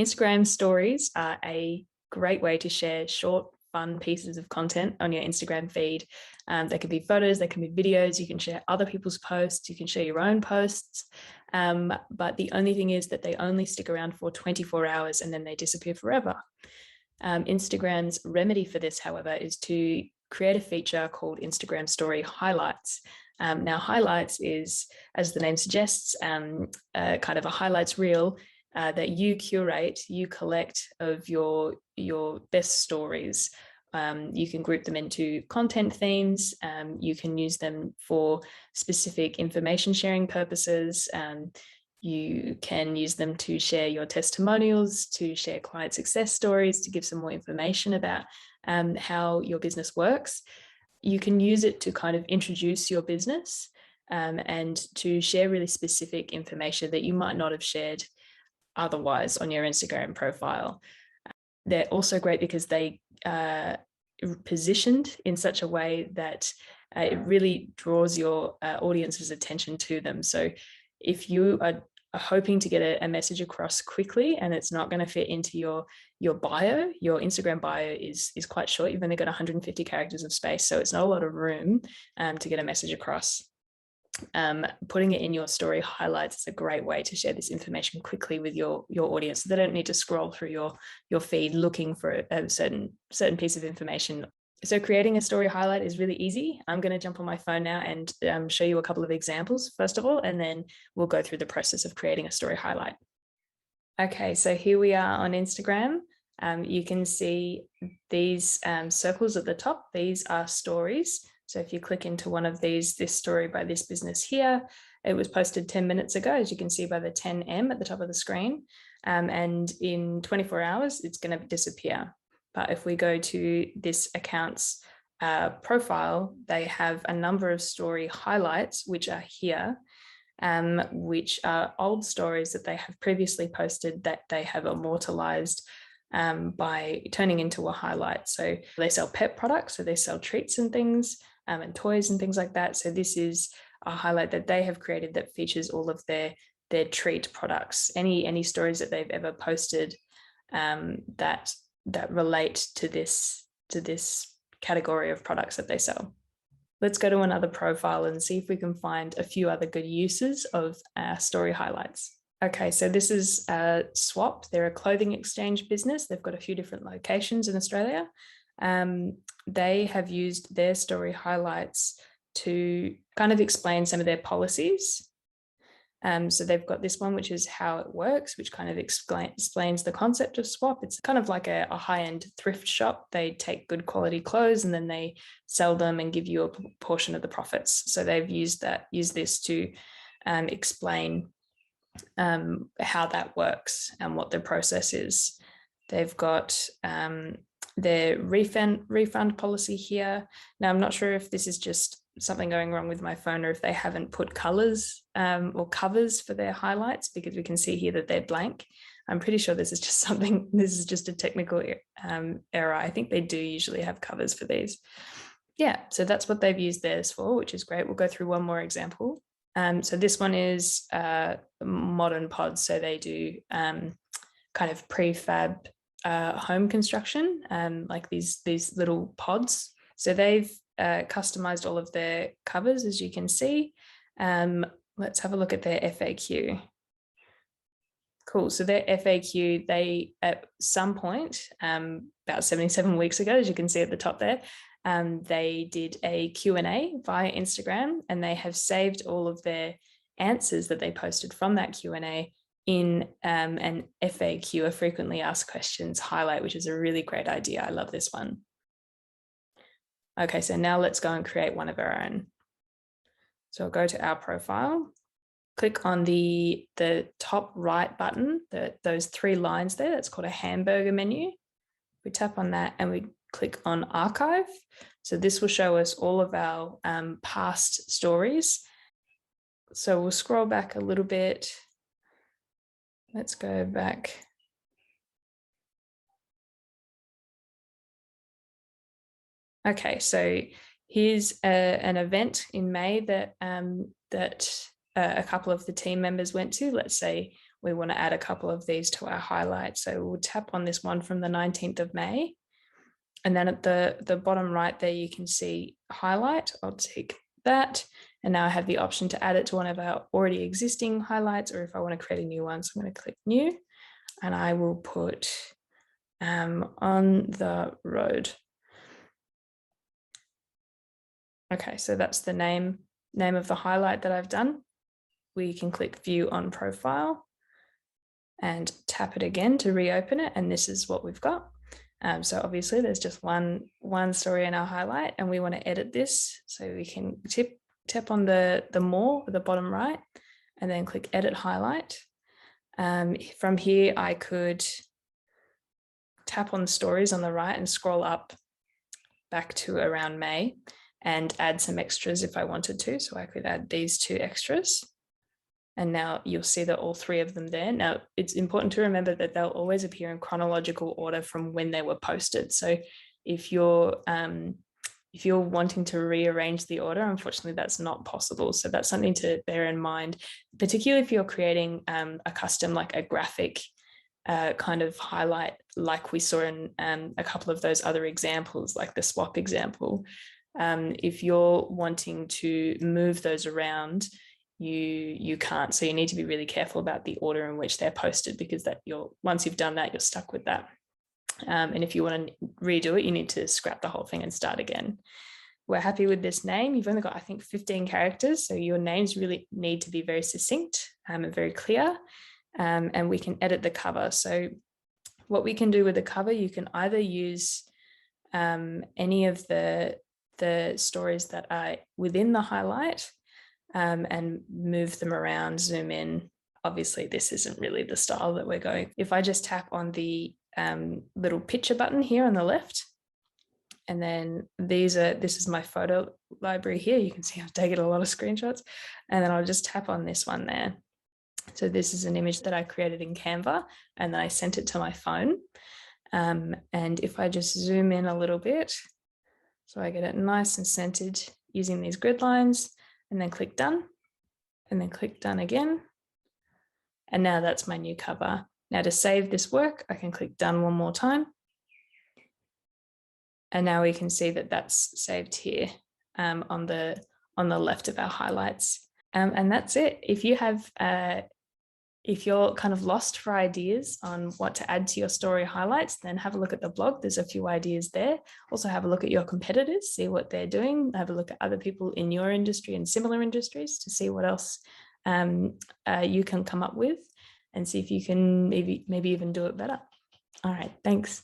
Instagram stories are a great way to share short, fun pieces of content on your Instagram feed. They can be photos, they can be videos, you can share other people's posts, you can share your own posts. But the only thing is that they only stick around for 24 hours and then they disappear forever. Instagram's remedy for this, however, is to create a feature called Instagram Story Highlights. Now, highlights is, as the name suggests, kind of a highlights reel that you curate, you collect of your best stories. You can group them into content themes. You can use them for specific information sharing purposes. You can use them to share your testimonials, to share client success stories, to give some more information about how your business works. You can use it to kind of introduce your business and to share really specific information that you might not have shared otherwise on your Instagram profile. They're also great because they are positioned in such a way that it really draws your audience's attention to them. So if you are hoping to get a message across quickly and it's not going to fit into your bio, your Instagram bio is quite short. You've only got 150 characters of space, so it's not a lot of room to get a message across. Putting it in your story highlights is a great way to share this information quickly with your audience. So they don't need to scroll through your feed looking for a certain piece of information. So creating a story highlight is really easy. I'm going to jump on my phone now and show you a couple of examples, first of all, and then we'll go through the process of creating a story highlight. Okay, so here we are on Instagram. You can see these circles at the top. These are stories. So if you click into one of these, this story by this business here, it was posted 10 minutes ago, as you can see by the 10M at the top of the screen. And in 24 hours, it's going to disappear. But if we go to this account's profile, they have a number of story highlights, which are here, which are old stories that they have previously posted that they have immortalized by turning into a highlight. So they sell pet products, so they sell treats and things and toys and things like that. So this is a highlight that they have created that features all of their treat products, any stories that they've ever posted that relate to this category of products that they sell. Let's go to another profile and see if we can find a few other good uses of story highlights. Okay, so this is Swap. They're a clothing exchange business. They've got a few different locations in Australia. They have used their story highlights to kind of explain some of their policies. So they've got this one, which is how it works, which kind of explains the concept of Swap. It's kind of like a high-end thrift shop. They take good quality clothes and then they sell them and give you a portion of the profits. So they've used this to explain how that works and what the process is. They've got their refund policy here. Now, I'm not sure if this is just something going wrong with my phone or if they haven't put colors or covers for their highlights, because we can see here that they're blank. I'm pretty sure this is just a technical error. I think they do usually have covers for these. Yeah, so that's what they've used theirs for, which is great. We'll go through one more example. So this one is modern pods. So they do kind of prefab home construction, like these little pods. So they've customized all of their covers, as you can see. Let's have a look at their FAQ. Cool. So their FAQ, they at some point, about 77 weeks ago, as you can see at the top there, they did a Q&A via Instagram, and they have saved all of their answers that they posted from that Q&A in an FAQ, a frequently asked questions highlight, which is a really great idea. I love this one. Okay, so now let's go and create one of our own. So I'll go to our profile, click on the top right button, those three lines there, that's called a hamburger menu. We tap on that and we click on archive. So this will show us all of our past stories. So we'll scroll back a little bit. Let's go back. Okay, so here's an event in May that a couple of the team members went to. Let's say we want to add a couple of these to our highlight. So we'll tap on this one from the 19th of May. And then at the bottom right there, you can see highlight. I'll tick that. And now I have the option to add it to one of our already existing highlights, or if I want to create a new one. So I'm going to click new, and I will put on the road. Okay, so that's the name of the highlight that I've done. We can click view on profile and tap it again to reopen it. And this is what we've got. So obviously there's just one story in our highlight, and we want to edit this. So we can tap on the more at the bottom right and then click edit highlight. From here, I could tap on stories on the right and scroll up back to around May and add some extras if I wanted to. So I could add these 2 extras. And now you'll see that all 3 of them there. Now, it's important to remember that they'll always appear in chronological order from when they were posted. So if you're wanting to rearrange the order, unfortunately, that's not possible. So that's something to bear in mind, particularly if you're creating a custom, like a graphic kind of highlight, like we saw in a couple of those other examples, like the swap example. If you're wanting to move those around, you can't. So you need to be really careful about the order in which they're posted, because that once you've done that, you're stuck with that. And if you want to redo it, you need to scrap the whole thing and start again. We're happy with this name. You've only got, I think, 15 characters. So your names really need to be very succinct and very clear. And we can edit the cover. So what we can do with the cover, you can either use any of the stories that are within the highlight, and move them around, zoom in. Obviously, this isn't really the style that we're going. If I just tap on the little picture button here on the left, and then this is my photo library here. You can see I've taken a lot of screenshots, and then I'll just tap on this one there. So this is an image that I created in Canva, and then I sent it to my phone. And if I just zoom in a little bit, so I get it nice and centered using these grid lines, and then click done, and then click done again. And now that's my new cover. Now to save this work, I can click done one more time. And now we can see that that's saved here on the left of our highlights. And that's it. If you're kind of lost for ideas on what to add to your story highlights, then have a look at the blog. There's a few ideas there. Also have a look at your competitors, see what they're doing. Have a look at other people in your industry and similar industries to see what else you can come up with, and see if you can maybe even do it better. All right, thanks.